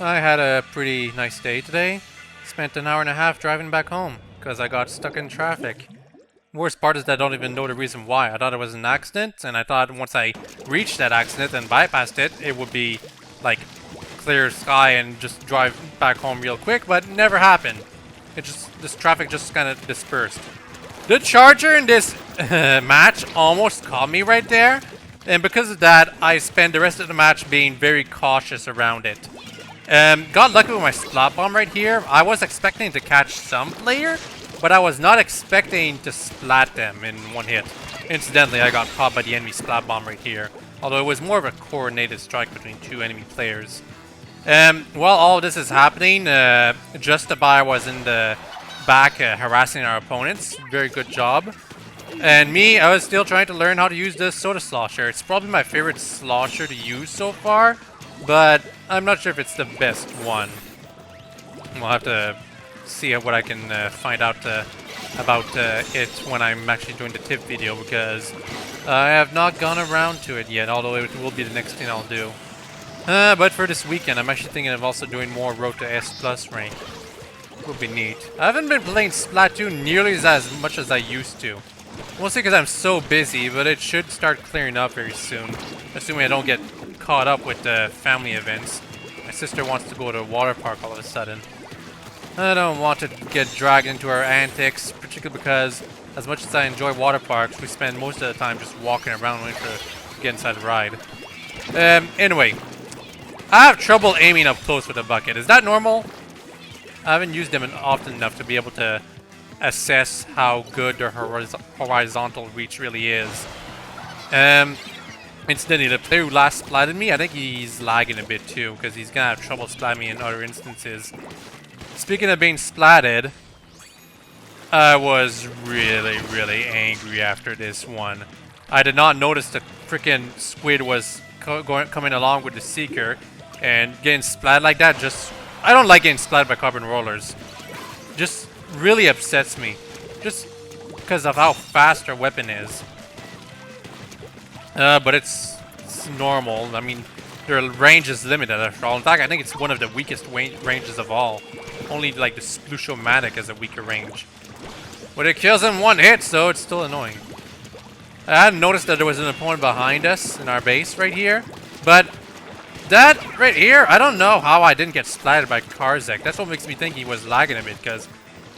I had a pretty nice day today. Spent an hour and a half driving back home because I got stuck in traffic. Worst part is that I don't even know the reason why. I thought it was an accident, and I thought once I reached that accident and bypassed it, it would be like clear sky and just drive back home real quick, but it never happened. This traffic just kind of dispersed. The charger in this match almost caught me right there, and because of that, I spent the rest of the match being very cautious around it. Got lucky with my splat bomb right here. I was expecting to catch some player, but I was not expecting to splat them in one hit. Incidentally, I got caught by the enemy splat bomb right here, although it was more of a coordinated strike between two enemy players. While all of this is happening, Justifier was in the back harassing our opponents. Very good job. And me, I was still trying to learn how to use the soda slosher. It's probably my favorite slosher to use so far, but I'm not sure if it's the best one. We'll have to see what I can find out about it when I'm actually doing the tip video, because I have not gone around to it yet, although it will be the next thing I'll do. But for this weekend, I'm actually thinking of also doing more Road to S Plus rank. Would be neat. I haven't been playing Splatoon nearly as much as I used to. Mostly because I'm so busy, but it should start clearing up very soon. Assuming I don't get caught up with the family events. My sister wants to go to a water park all of a sudden. I don't want to get dragged into her antics, particularly because as much as I enjoy water parks, we spend most of the time just walking around waiting to get inside the ride. Anyway, I have trouble aiming up close with a bucket. Is that normal? I haven't used them often enough to be able to assess how good their horizontal reach really is. Incidentally, the player who last splatted me, I think he's lagging a bit too, because he's gonna have trouble splatting me in other instances. Speaking of being splatted, I was really angry after this one. I did not notice the freaking squid was coming along with the Seeker, and getting splatted like that just... I don't like getting splatted by carbon rollers. Just really upsets me. Just because of how fast their weapon is. But it's normal. I mean, their range is limited after all. In fact, I think it's one of the weakest ranges of all. Only like the Splush-O-Matic has a weaker range. But it kills in one hit, so it's still annoying. I hadn't noticed that there was an opponent behind us in our base right here. But that right here, I don't know how I didn't get splatted by Karzek. That's what makes me think he was lagging a bit, because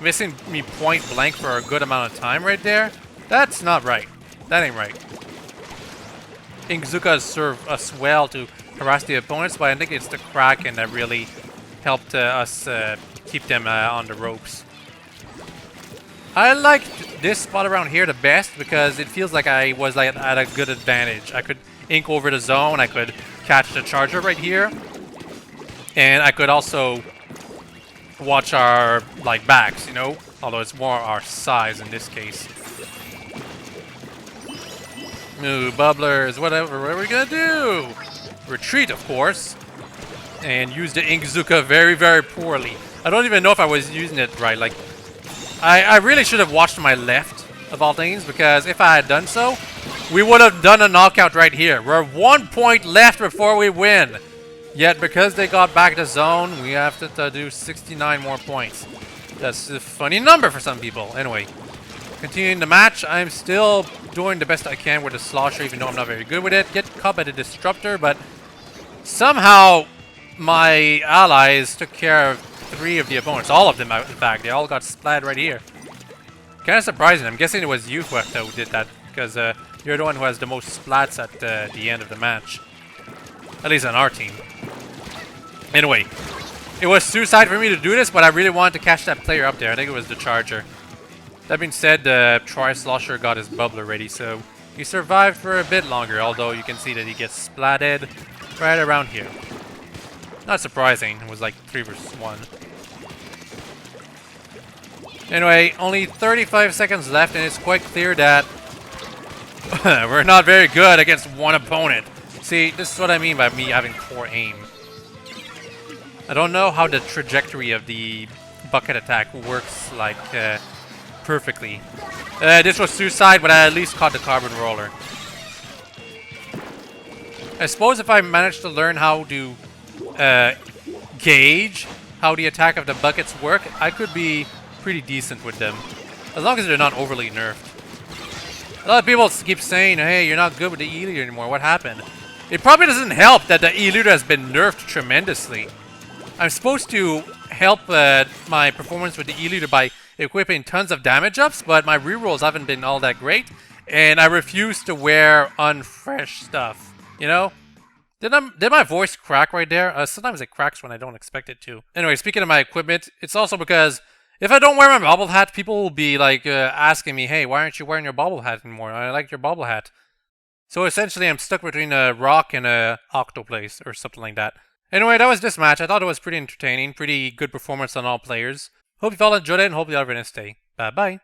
missing me point blank for a good amount of time right there, that's not right. That ain't right. Ingzuka served us well to harass the opponents, but I think it's the Kraken that really helped us keep them on the ropes. I like this spot around here the best because it feels like I was at a good advantage. I could ink over the zone, I could catch the charger right here, and I could also watch our backs, you know, although it's more our size in this case. Ooh, bubblers, whatever, what are we gonna do? Retreat, of course, and use the Ingzuka very poorly. I don't even know if I was using it right. Like, I really should have watched my left of all things, because if I had done so, we would have done a knockout right here. We're 1 point left before we win. Yet because they got back to zone, we have to do 69 more points. That's a funny number for some people. Anyway, continuing the match, I'm still doing the best I can with the slosher, even though I'm not very good with it. Get caught by the disruptor, but somehow my allies took care of 3 of the opponents. All of them, in fact. They all got splatted right here. Kind of surprising. I'm guessing it was you who did that, because you're the one who has the most splats at the end of the match. At least on our team. Anyway, it was suicide for me to do this, but I really wanted to catch that player up there. I think it was the charger. That being said, Troy Slosher got his bubbler ready, so he survived for a bit longer, although you can see that he gets splatted right around here. Not surprising, it was like 3 versus 1. Anyway, only 35 seconds left, and it's quite clear that we're not very good against one opponent. See, this is what I mean by me having poor aim. I don't know how the trajectory of the bucket attack works perfectly. This was suicide, but I at least caught the carbon roller. I suppose if I managed to learn how to gauge how the attack of the buckets work, I could be pretty decent with them. As long as they're not overly nerfed. A lot of people keep saying, hey, you're not good with the E-Liter anymore. What happened? It probably doesn't help that the E-Liter has been nerfed tremendously. I'm supposed to help my performance with the E-Liter by equipping tons of damage ups, but my rerolls haven't been all that great, and I refuse to wear unfresh stuff, you know? Did my voice crack right there? Sometimes it cracks when I don't expect it to. Anyway, speaking of my equipment, it's also because if I don't wear my bobble hat, people will be like asking me, hey, why aren't you wearing your bobble hat anymore? I like your bobble hat. So essentially, I'm stuck between a rock and a octoplace or something like that. Anyway, that was this match. I thought it was pretty entertaining, pretty good performance on all players. Hope you all enjoyed it and hope you have a nice day. Bye-bye.